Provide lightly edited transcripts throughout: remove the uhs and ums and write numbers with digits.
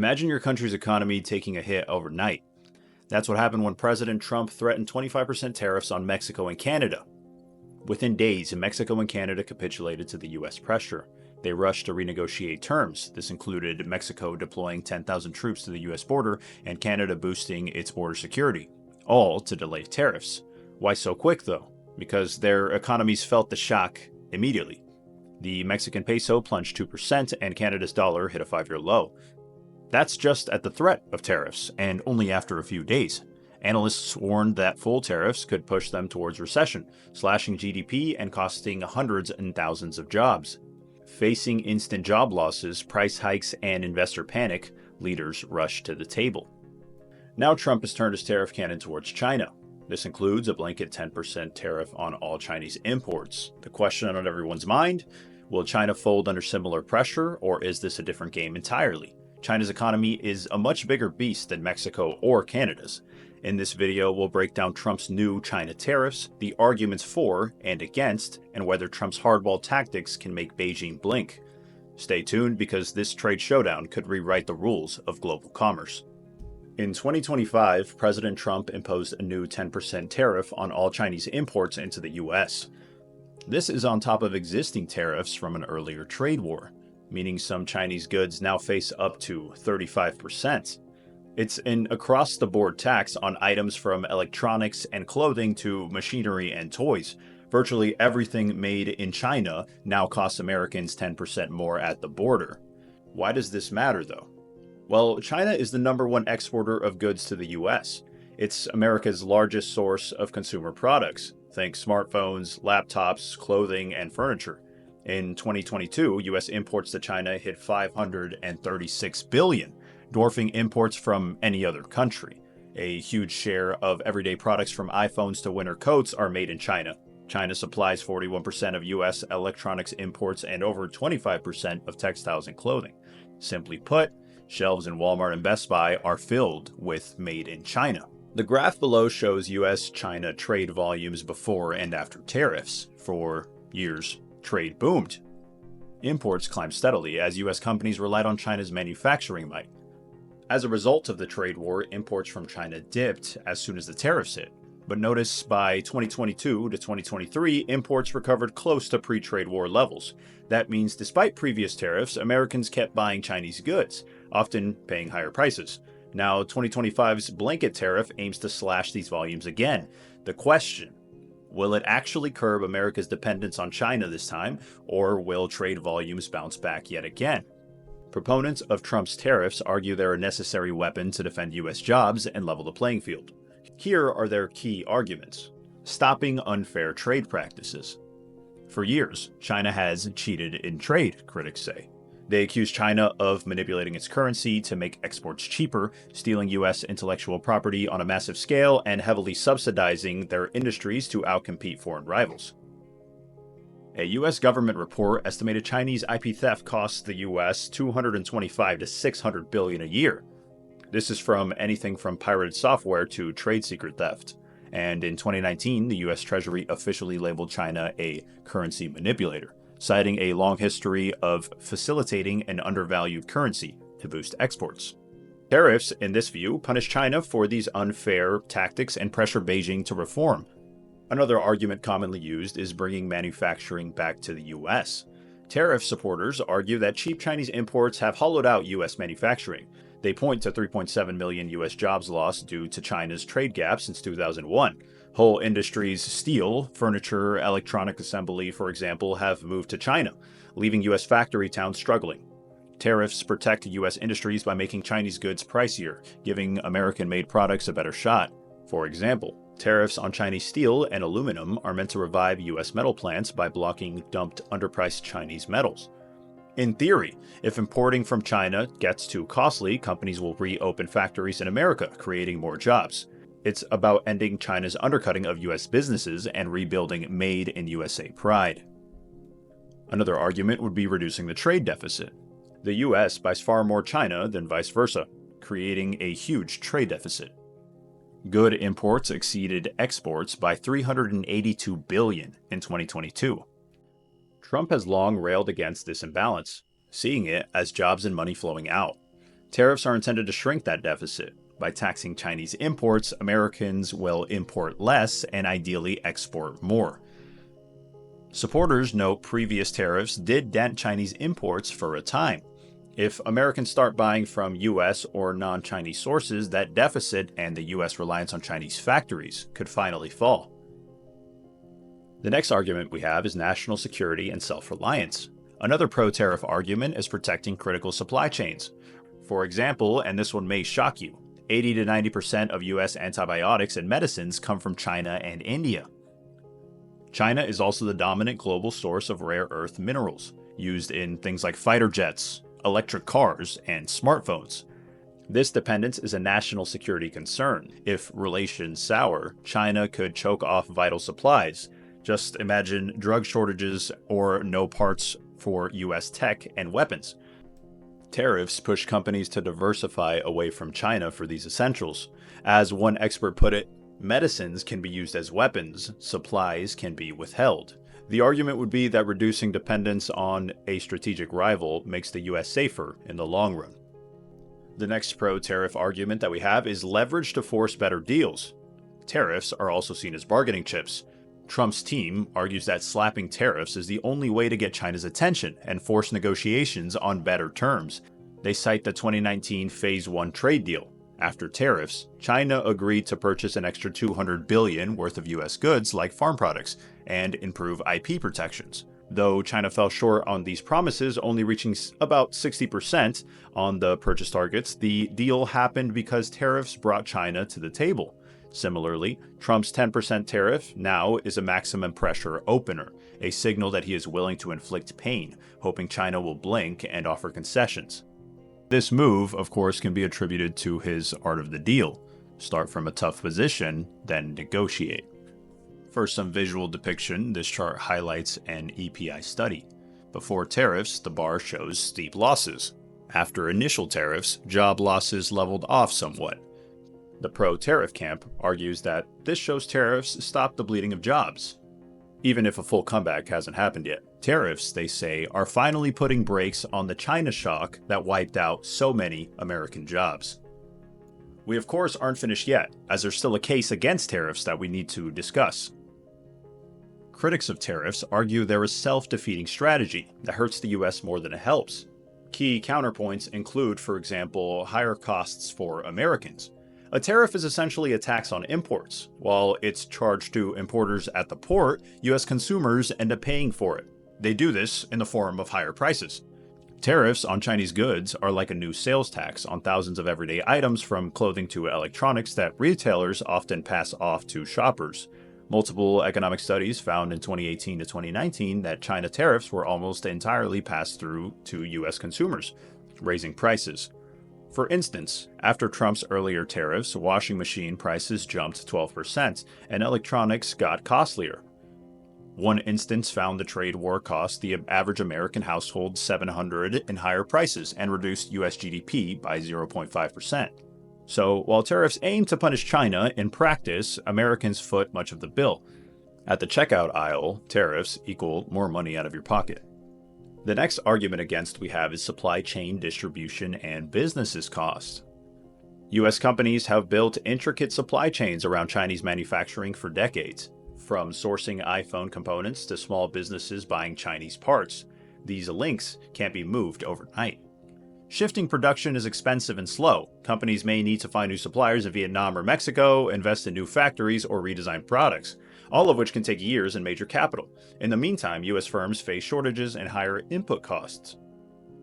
Imagine your country's economy taking a hit overnight. That's what happened when President Trump threatened 25% tariffs on Mexico and Canada. Within days, Mexico and Canada capitulated to the US pressure. They rushed to renegotiate terms. This included Mexico deploying 10,000 troops to the US border and Canada boosting its border security, all to delay tariffs. Why so quick, though? Because their economies felt the shock immediately. The Mexican peso plunged 2% and Canada's dollar hit a 5-year low. That's just at the threat of tariffs, and only after a few days. Analysts warned that full tariffs could push them towards recession, slashing GDP and costing hundreds and thousands of jobs. Facing instant job losses, price hikes, and investor panic, leaders rushed to the table. Now Trump has turned his tariff cannon towards China. This includes a blanket 10% tariff on all Chinese imports. The question on everyone's mind, will China fold under similar pressure, or is this a different game entirely? China's economy is a much bigger beast than Mexico or Canada's. In this video, we'll break down Trump's new China tariffs, the arguments for and against, and whether Trump's hardball tactics can make Beijing blink. Stay tuned because this trade showdown could rewrite the rules of global commerce. In 2025, President Trump imposed a new 10% tariff on all Chinese imports into the US. This is on top of existing tariffs from an earlier trade war, meaning some Chinese goods now face up to 35%. It's an across-the-board tax on items from electronics and clothing to machinery and toys. Virtually everything made in China now costs Americans 10% more at the border. Why does this matter, though? Well, China is the #1 exporter of goods to the US. It's America's largest source of consumer products. Think smartphones, laptops, clothing, and furniture. In 2022, U.S. imports to China hit $536 billion, dwarfing imports from any other country. A huge share of everyday products from iPhones to winter coats are made in China. China supplies 41% of U.S. electronics imports and over 25% of textiles and clothing. Simply put, shelves in Walmart and Best Buy are filled with made in China. The graph below shows U.S.-China trade volumes before and after tariffs. For years, trade boomed. Imports climbed steadily as U.S. companies relied on China's manufacturing might. As a result of the trade war, imports from China dipped as soon as the tariffs hit. But notice by 2022 to 2023, imports recovered close to pre-trade war levels. That means despite previous tariffs, Americans kept buying Chinese goods, often paying higher prices. Now, 2025's blanket tariff aims to slash these volumes again. The question: will it actually curb America's dependence on China this time, or will trade volumes bounce back yet again? Proponents of Trump's tariffs argue they're a necessary weapon to defend U.S. jobs and level the playing field. Here are their key arguments. Stopping unfair trade practices. For years, China has cheated in trade, critics say. They accuse China of manipulating its currency to make exports cheaper, stealing U.S. intellectual property on a massive scale, and heavily subsidizing their industries to outcompete foreign rivals. A U.S. government report estimated Chinese IP theft costs the U.S. $225 to $600 billion a year. This is from anything from pirated software to trade secret theft. And in 2019, the U.S. Treasury officially labeled China a currency manipulator, citing a long history of facilitating an undervalued currency to boost exports. Tariffs, in this view, punish China for these unfair tactics and pressure Beijing to reform. Another argument commonly used is bringing manufacturing back to the U.S. Tariff supporters argue that cheap Chinese imports have hollowed out U.S. manufacturing. They point to 3.7 million U.S. jobs lost due to China's trade gap since 2001. Whole industries, steel, furniture, electronic assembly, for example, have moved to China, leaving U.S. factory towns struggling. Tariffs protect U.S. industries by making Chinese goods pricier, giving American-made products a better shot. For example, tariffs on Chinese steel and aluminum are meant to revive U.S. metal plants by blocking dumped, underpriced Chinese metals. In theory, if importing from China gets too costly, companies will reopen factories in America, creating more jobs. It's about ending China's undercutting of U.S. businesses and rebuilding Made in USA pride. Another argument would be reducing the trade deficit. The U.S. buys far more China than vice versa, creating a huge trade deficit. Good imports exceeded exports by $382 billion in 2022. Trump has long railed against this imbalance, seeing it as jobs and money flowing out. Tariffs are intended to shrink that deficit. By taxing Chinese imports, Americans will import less and ideally export more. Supporters note previous tariffs did dent Chinese imports for a time. If Americans start buying from US or non-Chinese sources, that deficit and the US reliance on Chinese factories could finally fall. The next argument we have is national security and self-reliance. Another pro-tariff argument is protecting critical supply chains. For example, and this one may shock you, 80 to 90% of US antibiotics and medicines come from China and India. China is also the dominant global source of rare earth minerals, used in things like fighter jets, electric cars, and smartphones. This dependence is a national security concern. If relations sour, China could choke off vital supplies. Just imagine drug shortages or no parts for US tech and weapons. Tariffs push companies to diversify away from China for these essentials. As one expert put it, medicines can be used as weapons, supplies can be withheld. The argument would be that reducing dependence on a strategic rival makes the US safer in the long run. The next pro-tariff argument that we have is leverage to force better deals. Tariffs are also seen as bargaining chips. Trump's team argues that slapping tariffs is the only way to get China's attention and force negotiations on better terms. They cite the 2019 Phase 1 trade deal. After tariffs, China agreed to purchase an extra $200 billion worth of US goods like farm products and improve IP protections. Though China fell short on these promises, only reaching about 60% on the purchase targets, the deal happened because tariffs brought China to the table. Similarly, Trump's 10% tariff now is a maximum pressure opener, a signal that he is willing to inflict pain, hoping China will blink and offer concessions. This move, of course, can be attributed to his art of the deal. Start from a tough position, then negotiate. For some visual depiction, this chart highlights an EPI study. Before tariffs, the bar shows steep losses. After initial tariffs, job losses leveled off somewhat. The pro-tariff camp argues that this shows tariffs stop the bleeding of jobs. Even if a full comeback hasn't happened yet. Tariffs, they say, are finally putting brakes on the China shock that wiped out so many American jobs. We of course aren't finished yet, as there's still a case against tariffs that we need to discuss. Critics of tariffs argue they're a self-defeating strategy that hurts the US more than it helps. Key counterpoints include, for example, higher costs for Americans. A tariff is essentially a tax on imports. While it's charged to importers at the port, US consumers end up paying for it. They do this in the form of higher prices. Tariffs on Chinese goods are like a new sales tax on thousands of everyday items from clothing to electronics that retailers often pass off to shoppers. Multiple economic studies found in 2018 to 2019 that China tariffs were almost entirely passed through to US consumers, raising prices. For instance, after Trump's earlier tariffs, washing machine prices jumped 12% and electronics got costlier. One instance found the trade war cost the average American household $700 in higher prices and reduced US GDP by 0.5%. So, while tariffs aim to punish China, in practice, Americans foot much of the bill. At the checkout aisle, tariffs equal more money out of your pocket. The next argument against we have is supply chain distribution and businesses cost. US companies have built intricate supply chains around Chinese manufacturing for decades. From sourcing iPhone components to small businesses buying Chinese parts, these links can't be moved overnight. Shifting production is expensive and slow. Companies may need to find new suppliers in Vietnam or Mexico, invest in new factories, or redesign products, all of which can take years and major capital. In the meantime, US firms face shortages and higher input costs.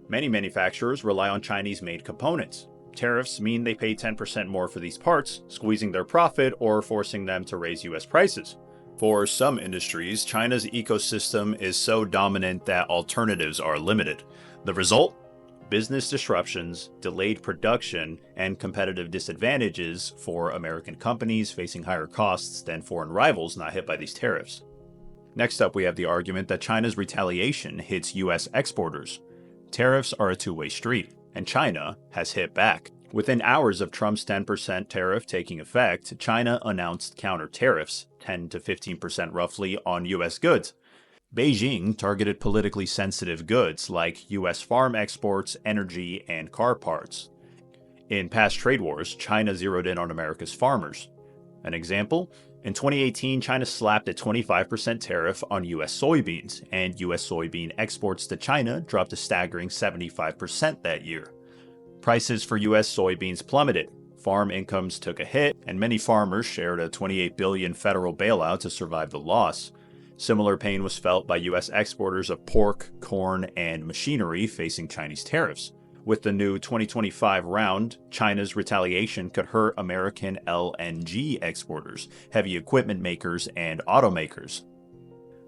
Many manufacturers rely on Chinese-made components. Tariffs mean they pay 10% more for these parts, squeezing their profit or forcing them to raise US prices. For some industries, China's ecosystem is so dominant that alternatives are limited. The result? Business disruptions, delayed production, and competitive disadvantages for American companies facing higher costs than foreign rivals not hit by these tariffs. Next up, we have the argument that China's retaliation hits US exporters. Tariffs are a two-way street, and China has hit back. Within hours of Trump's 10% tariff taking effect, China announced counter tariffs, 10 to 15% roughly, on US goods. Beijing targeted politically sensitive goods like US farm exports, energy, and car parts. In past trade wars, China zeroed in on America's farmers. An example? In 2018, China slapped a 25% tariff on U.S. soybeans, and U.S. soybean exports to China dropped a staggering 75% that year. Prices for U.S. soybeans plummeted, farm incomes took a hit, and many farmers shared a $28 billion federal bailout to survive the loss. Similar pain was felt by U.S. exporters of pork, corn, and machinery facing Chinese tariffs. With the new 2025 round, China's retaliation could hurt American LNG exporters, heavy equipment makers, and automakers.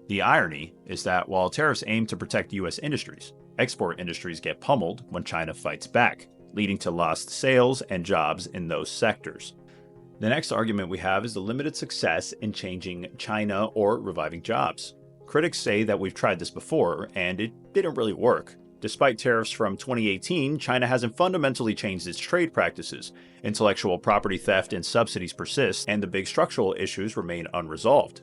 The irony is that while tariffs aim to protect U.S. industries, export industries get pummeled when China fights back, leading to lost sales and jobs in those sectors. The next argument we have is the limited success in changing China or reviving jobs. Critics say that we've tried this before, and it didn't really work. Despite tariffs from 2018, China hasn't fundamentally changed its trade practices. Intellectual property theft and subsidies persist, and the big structural issues remain unresolved.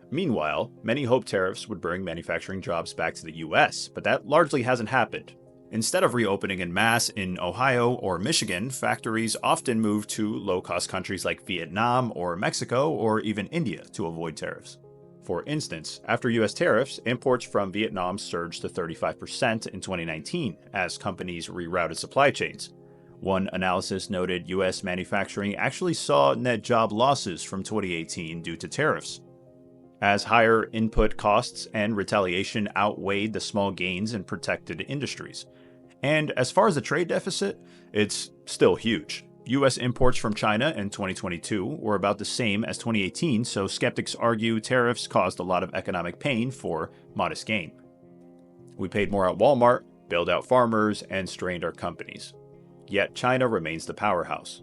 Meanwhile, many hoped tariffs would bring manufacturing jobs back to the US, but that largely hasn't happened. Instead of reopening en masse in Ohio or Michigan, factories often move to low-cost countries like Vietnam or Mexico or even India to avoid tariffs. For instance, after U.S. tariffs, imports from Vietnam surged to 35% in 2019 as companies rerouted supply chains. One analysis noted U.S. manufacturing actually saw net job losses from 2018 due to tariffs, as higher input costs and retaliation outweighed the small gains in protected industries. And as far as the trade deficit, it's still huge. U.S. imports from China in 2022 were about the same as 2018, so skeptics argue tariffs caused a lot of economic pain for modest gain. We paid more at Walmart, bailed out farmers, and strained our companies. Yet China remains the powerhouse.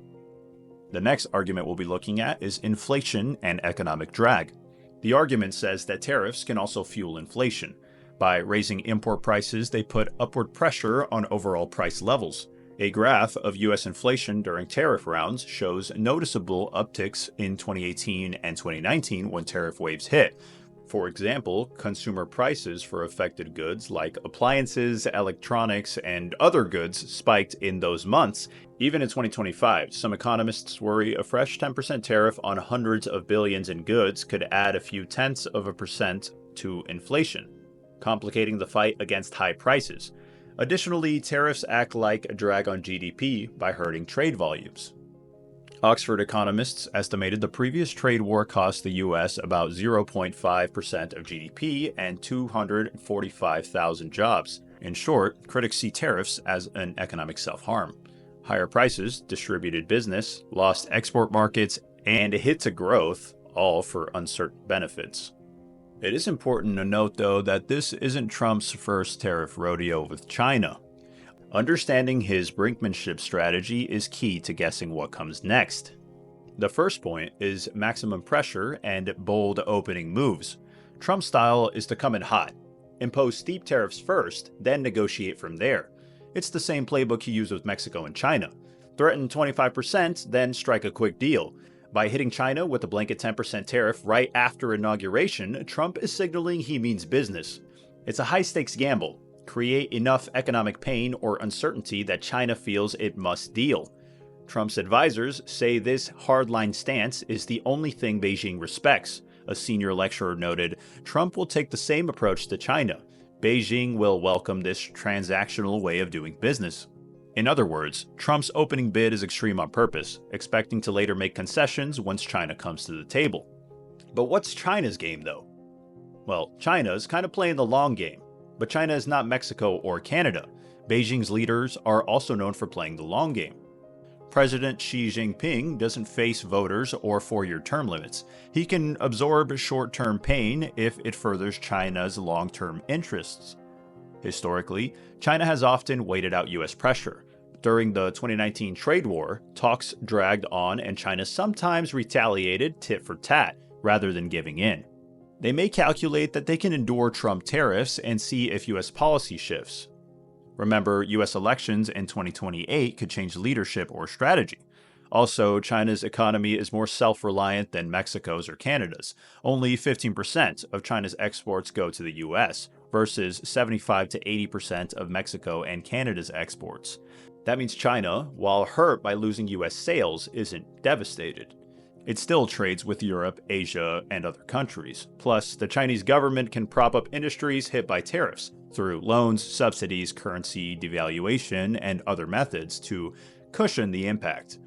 The next argument we'll be looking at is inflation and economic drag. The argument says that tariffs can also fuel inflation. By raising import prices, they put upward pressure on overall price levels. A graph of U.S. inflation during tariff rounds shows noticeable upticks in 2018 and 2019 when tariff waves hit. For example, consumer prices for affected goods like appliances, electronics, and other goods spiked in those months. Even in 2025, some economists worry a fresh 10% tariff on hundreds of billions in goods could add a few tenths of a percent to inflation, complicating the fight against high prices. Additionally, tariffs act like a drag on GDP by hurting trade volumes. Oxford economists estimated the previous trade war cost the U.S. about 0.5% of GDP and 245,000 jobs. In short, critics see tariffs as an economic self-harm. Higher prices, distributed business, lost export markets, and a hit to growth, all for uncertain benefits. It is important to note, though, that this isn't Trump's first tariff rodeo with China. Understanding his brinkmanship strategy is key to guessing what comes next. The first point is maximum pressure and bold opening moves. Trump's style is to come in hot, impose steep tariffs first, then negotiate from there. It's the same playbook he used with Mexico and China. Threaten 25%, then strike a quick deal. By hitting China with a blanket 10% tariff right after inauguration, Trump is signaling he means business. It's a high-stakes gamble. Create enough economic pain or uncertainty that China feels it must deal. Trump's advisors say this hardline stance is the only thing Beijing respects. A senior lecturer noted, Trump will take the same approach to China. Beijing will welcome this transactional way of doing business. In other words, Trump's opening bid is extreme on purpose, expecting to later make concessions once China comes to the table. But what's China's game, though? Well, China's kind of playing the long game. But China is not Mexico or Canada. Beijing's leaders are also known for playing the long game. President Xi Jinping doesn't face voters or four-year term limits. He can absorb short-term pain if it furthers China's long-term interests. Historically, China has often waited out U.S. pressure. During the 2019 trade war, talks dragged on and China sometimes retaliated tit for tat rather than giving in. They may calculate that they can endure Trump tariffs and see if U.S. policy shifts. Remember, U.S. elections in 2028 could change leadership or strategy. Also, China's economy is more self-reliant than Mexico's or Canada's. Only 15% of China's exports go to the U.S., versus 75 to 80% of Mexico and Canada's exports. That means China, while hurt by losing US sales, isn't devastated. It still trades with Europe, Asia, and other countries. Plus, the Chinese government can prop up industries hit by tariffs through loans, subsidies, currency devaluation, and other methods to cushion the impact.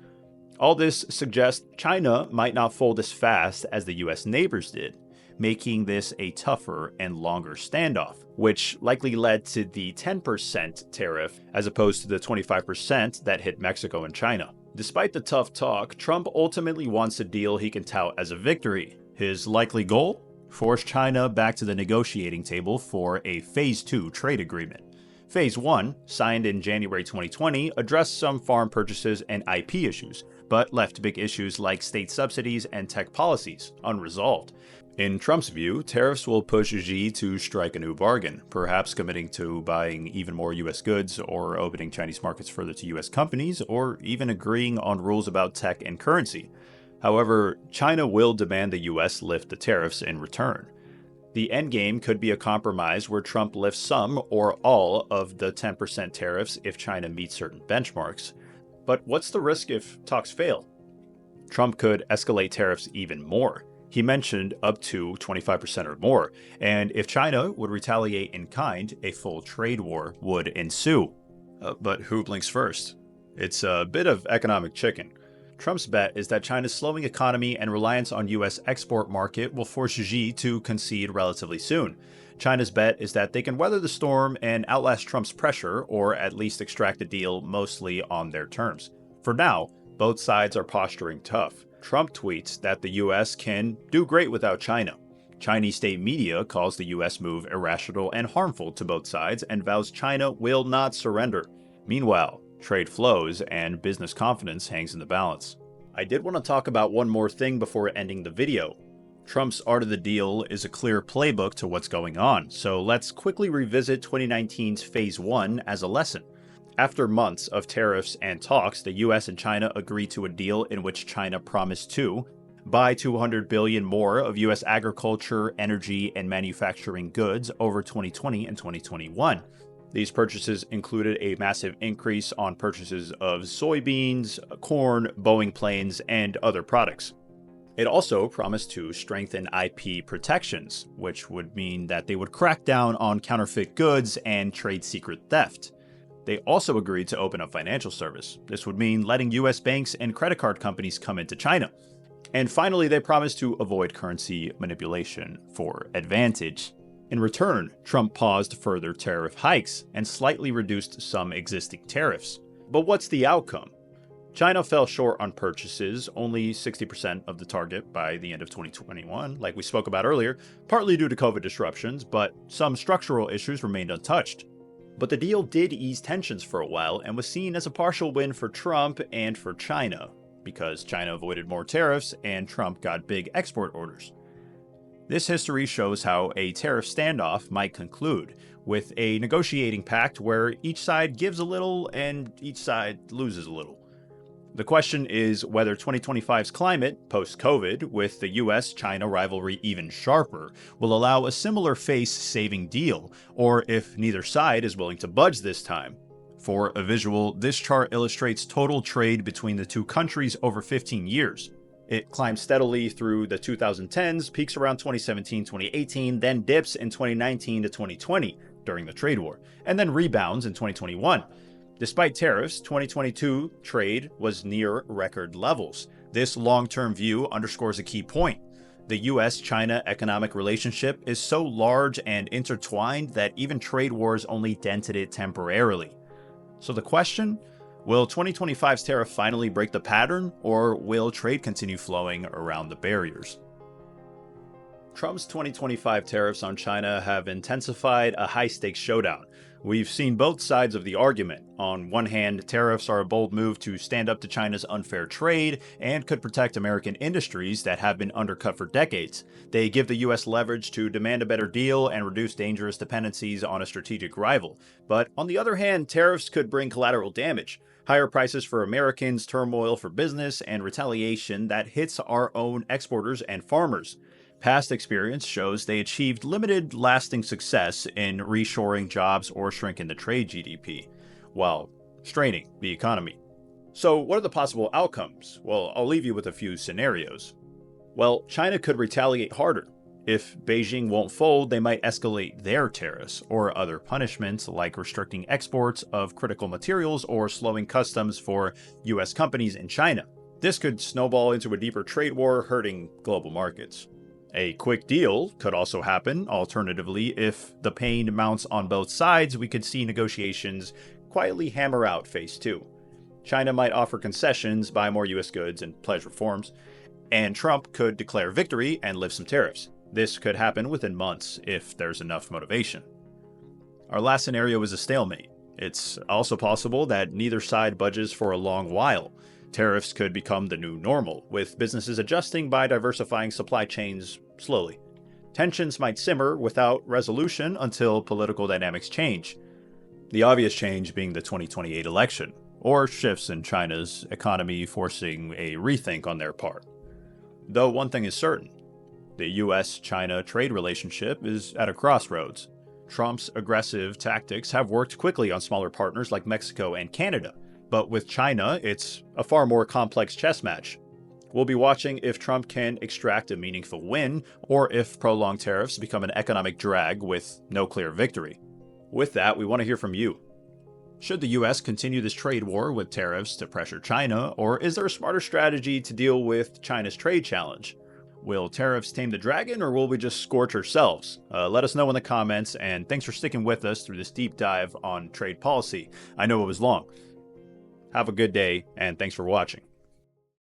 All this suggests China might not fold as fast as the US neighbors did, making this a tougher and longer standoff, which likely led to the 10% tariff as opposed to the 25% that hit Mexico and China. Despite the tough talk, Trump ultimately wants a deal he can tout as a victory. His likely goal? Force China back to the negotiating table for a Phase 2 trade agreement. Phase 1, signed in January 2020, addressed some farm purchases and IP issues, but left big issues like state subsidies and tech policies unresolved. In Trump's view, tariffs will push Xi to strike a new bargain, perhaps committing to buying even more US goods or opening Chinese markets further to US companies, or even agreeing on rules about tech and currency. However, China will demand the US lift the tariffs in return. The endgame could be a compromise where Trump lifts some or all of the 10% tariffs if China meets certain benchmarks. But what's the risk if talks fail? Trump could escalate tariffs even more. He mentioned up to 25% or more, and if China would retaliate in kind, a full trade war would ensue. But who blinks first? It's a bit of economic chicken. Trump's bet is that China's slowing economy and reliance on US export market will force Xi to concede relatively soon. China's bet is that they can weather the storm and outlast Trump's pressure, or at least extract a deal mostly on their terms. For now, both sides are posturing tough. Trump tweets that the US can do great without China. Chinese state media calls the US move irrational and harmful to both sides and vows China will not surrender. Meanwhile, trade flows and business confidence hangs in the balance. I did want to talk about one more thing before ending the video. Trump's Art of the Deal is a clear playbook to what's going on, so let's quickly revisit 2019's Phase 1 as a lesson. After months of tariffs and talks, the US and China agreed to a deal in which China promised to buy $200 billion more of US agriculture, energy, and manufacturing goods over 2020 and 2021. These purchases included a massive increase on purchases of soybeans, corn, Boeing planes, and other products. It also promised to strengthen IP protections, which would mean that they would crack down on counterfeit goods and trade secret theft. They also agreed to open up financial service. This would mean letting US banks and credit card companies come into China. And finally, they promised to avoid currency manipulation for advantage. In return, Trump paused further tariff hikes and slightly reduced some existing tariffs. But what's the outcome? China fell short on purchases, only 60% of the target by the end of 2021, like we spoke about earlier, partly due to COVID disruptions, but some structural issues remained untouched. But the deal did ease tensions for a while and was seen as a partial win for Trump and for China, because China avoided more tariffs and Trump got big export orders. This history shows how a tariff standoff might conclude, with a negotiating pact where each side gives a little and each side loses a little. The question is whether 2025's climate, post-COVID, with the US-China rivalry even sharper, will allow a similar face-saving deal, or if neither side is willing to budge this time. For a visual, this chart illustrates total trade between the two countries over 15 years. It climbs steadily through the 2010s, peaks around 2017-2018, then dips in 2019 to 2020 during the trade war, and then rebounds in 2021. Despite tariffs, 2022 trade was near record levels. This long-term view underscores a key point. The US-China economic relationship is so large and intertwined that even trade wars only dented it temporarily. So the question? Will 2025's tariff finally break the pattern, or will trade continue flowing around the barriers? Trump's 2025 tariffs on China have intensified a high-stakes showdown. We've seen both sides of the argument. On one hand, tariffs are a bold move to stand up to China's unfair trade and could protect American industries that have been undercut for decades. They give the US leverage to demand a better deal and reduce dangerous dependencies on a strategic rival. But on the other hand, tariffs could bring collateral damage. Higher prices for Americans, turmoil for business, and retaliation that hits our own exporters and farmers. Past experience shows they achieved limited lasting success in reshoring jobs or shrinking the trade GDP. While straining the economy. So, what are the possible outcomes? Well, I'll leave you with a few scenarios. Well, China could retaliate harder. If Beijing won't fold, they might escalate their tariffs or other punishments like restricting exports of critical materials or slowing customs for US companies in China. This could snowball into a deeper trade war, hurting global markets. A quick deal could also happen. Alternatively, if the pain mounts on both sides, we could see negotiations quietly hammer out phase 2. China might offer concessions, buy more US goods, and pledge reforms, and Trump could declare victory and lift some tariffs. This could happen within months if there's enough motivation. Our last scenario is a stalemate. It's also possible that neither side budges for a long while. Tariffs could become the new normal, with businesses adjusting by diversifying supply chains slowly. Tensions might simmer without resolution until political dynamics change. The obvious change being the 2028 election, or shifts in China's economy forcing a rethink on their part. Though one thing is certain, the US-China trade relationship is at a crossroads. Trump's aggressive tactics have worked quickly on smaller partners like Mexico and Canada, but with China, it's a far more complex chess match. We'll be watching if Trump can extract a meaningful win, or if prolonged tariffs become an economic drag with no clear victory. With that, we want to hear from you. Should the US continue this trade war with tariffs to pressure China, or is there a smarter strategy to deal with China's trade challenge? Will tariffs tame the dragon, or will we just scorch ourselves? Let us know in the comments, and thanks for sticking with us through this deep dive on trade policy. I know it was long. Have a good day, and thanks for watching.